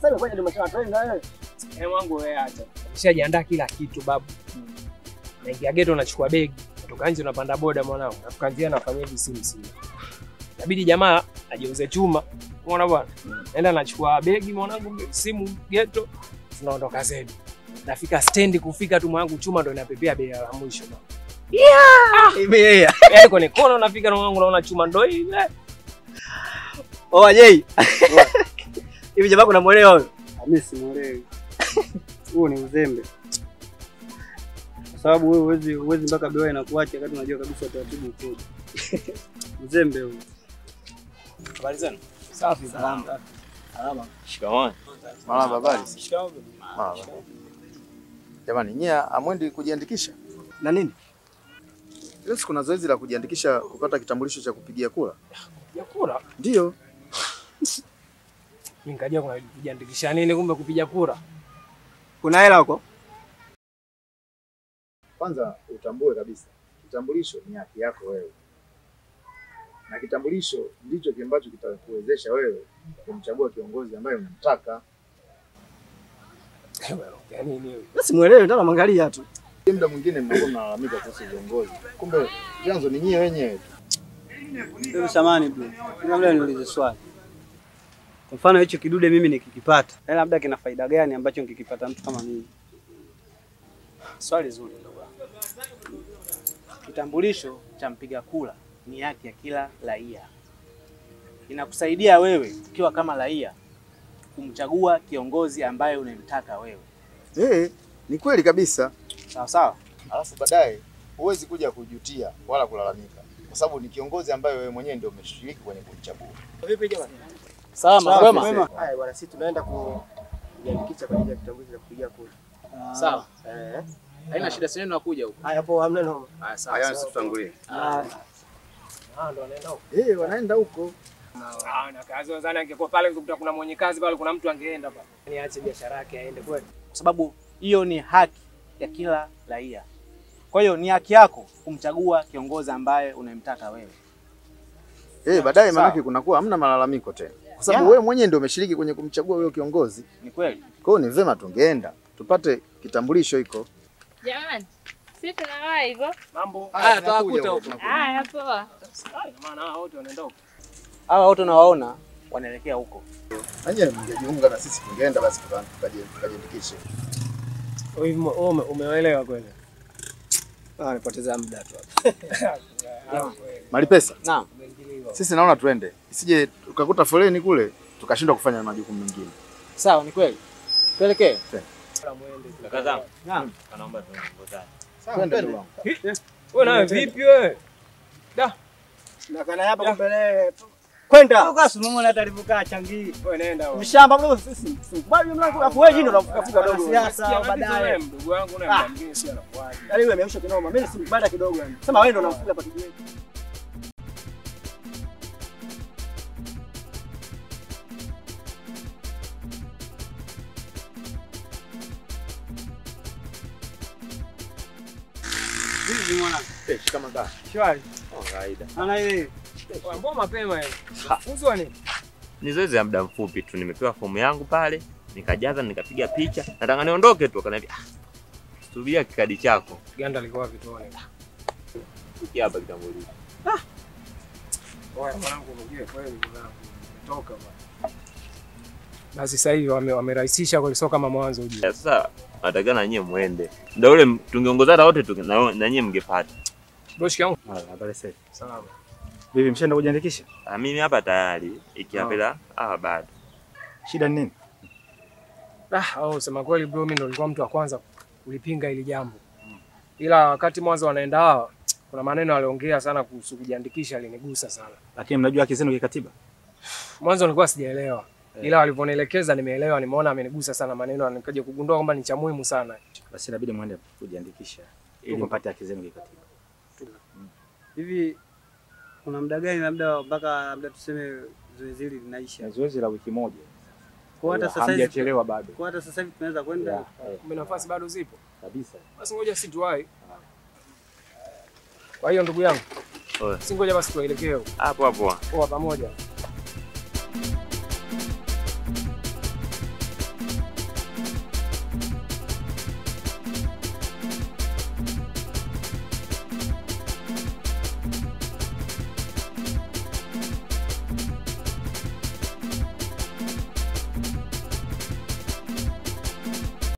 Sasa imekuja nimesema twende wewe. Wangu wewe acha. Nishajiandaa kila kitu babu. Naingia ghetto nachukua begi. Kutoka nje unapanda boda mwanangu. Nafika njia nafanyia simu. Inabidi jamaa ajiuze chuma. Unaona bwana? Naenda nachukua begi mwanangu, simu ghetto, tunaondoka zetu. Nafika stendi kufika tu mwanangu chuma ndo inapepea bei la mwisho bwana. Imea. Yaani kwenye kona unafika na mwanangu naona chuma ndo ile. Oh Jay. Hivi jamaa unamuelewa wewe? Mimi simuelewi. Huo ni uzembe. Kwa sababu wewe huwezi mpaka bewa inakuacha wakati unajua kabisa utaratibu ukoje. Uzembe huo. Habari zenu? Safi. Salama. Salama. Shikamoo. Mama babali. Shikamoo. Mama. Jamani, nyie amwendi kujiandikisha? Na nini? Leo kuna zoezi la kujiandikisha kupata kitambulisho cha kupigia kura. Ya kura? Ndio. Mimi nikajua kuna kujiandikisha nini kumbe kupiga kura. Kuna hela huko? Kwanza utambue kabisa, kitambulisho ni haki yako wewe. Na kitambulisho ndicho ambacho kitakuwezesha wewe kumchagua kiongozi ambaye unamtaka. Yaani nini? Basi muelewe ndio naangalia tu. Muda mwingine mnakuwa mnalalamika kuhusu viongozi. Kumbe vyanzo ni nyie wenyewe tu. Ndio samani bro. Labda niulize swali. Kwa mfano hicho kidude mimi nikikipata, labda kina faida gani ambacho nikikipata mtu kama mimi? Swali zuri ndugu wangu. Kitambulisho cha mpiga kura ni haki ya kila raia. Inakusaidia wewe ukiwa kama raia kumchagua kiongozi ambaye unamtaka wewe. Ni kweli kabisa. Sawa sawa. Alafu baadaye huwezi kuja kujutia wala kulalamika. Kwa sababu ni kiongozi ambaye wewe mwenyewe ndio umeshiriki kwenye kumchagua. Vipi jamani? Salama, kwema. Haya bwana, sisi tunaenda kujiandikisha kwa ajili ya kitambulisho cha kupigia kura. Sawa. Haina shida, sisi tunakuja huko. Haya poa, hamna noma. Haya sawa. Haya sisi tutangulie. Ndo wanaenda huko. Wanaenda huko. Na kazi wazani angekuwa pale ungekuta kuna mwenye kazi pale kuna mtu angeenda pale. Niache biashara yake aende kweli. Kwa sababu hiyo ni haki ya kila raia. Kwa hiyo ni haki yako kumchagua kiongozi ambaye unamtaka wewe. Baadaye manake kunakuwa hamna malalamiko tena. Kwa sababu wewe mwenyewe ndio umeshiriki kwenye kumchagua huyo kiongozi. Ni kweli. Kwa hiyo ni vema tungeenda tupate kitambulisho hiko. Jamani, sisi tunawahi hivyo. Mambo. Haya tutakuta huko. Haya poa. Maana hao wote wanaenda huko. Hawa wote unawaona wanaelekea huko. Nanyi mngejiunga na sisi tungeenda basi tukajiandikishe. Umeelewa kweli? Nipoteza muda tu hapa. Malipesa? Naam. Sisi naona tuende. Isije ukakuta foleni kule tukashindwa kufanya majukumu mengine. Sawa, ni kweli. Tuelekee. Kaka zangu. Naam. Anaomba tuongozane. Twende wangu. Wewe nawe vipi wewe? Da. na kana hapa mbele kwenda ukasumumona hata alivuka changi. Wewe nenda wewe. Mshamba bro sisi. Bali mlango afu wewe jino unafuka dogo. Siasa baadaye. Ndugu wangu na mwingine si anakuaje. Yaani wewe ameosha kinoma. Mimi si baada kidogo yani. Sema wewe ndo unafuka hapa kijiweni. Hivi mwana. Kama kaa. Shwari. Kawaida. Ana ile. Mbona mapema hivi? Funzo nini? Ni zoezi la muda mfupi tu, nimepewa fomu yangu pale, nikajaza nikapiga picha. Nataka niondoke tu, akaniambia subia kikadi chako. Ganda liko vitone. Hiki hapa kitambulisho. Oya mwanangu unajua kweli mwanangu. Toka bwana. Basi sasa hivi wamerahisisha kwa soka kama mwanzo ujue. Sasa nataka na nyie muende. Ndio ule tungeongozana wote na nyie mngepata. Doshi yangu. Habari safi. Salama. Vipi mshaenda kujiandikisha? Mimi hapa tayari, ikiapela bado. Shida ni nini? Sema kweli bro, mimi ndo nilikuwa mtu wa kwanza kulipinga hili jambo. Ila wakati mwanzo wanaenda hawa, kuna maneno aliongea sana kuhusu kujiandikisha alinigusa sana. Lakini mnajua haki zenu kikatiba? Mwanzo nilikuwa sijaelewa. Ila walivyonielekeza nimeelewa, nimeona amenigusa sana maneno, nikaja kugundua kwamba ni cha muhimu sana. Basi inabidi muende kujiandikisha ili mpate haki zenu kikatiba. Hivi kuna muda gani labda mpaka tuseme zoezi hili linaisha? Zoezi la wiki moja. Kwa hata sasa hivi hamjachelewa bado. Kwa hata sasa hivi tunaweza kwenda. Kumbe nafasi bado zipo. Kabisa. Basi ngoja situwai. Kwa hiyo ndugu yangu. Si ngoja basi tuelekee hapo hapo. Poa pamoja.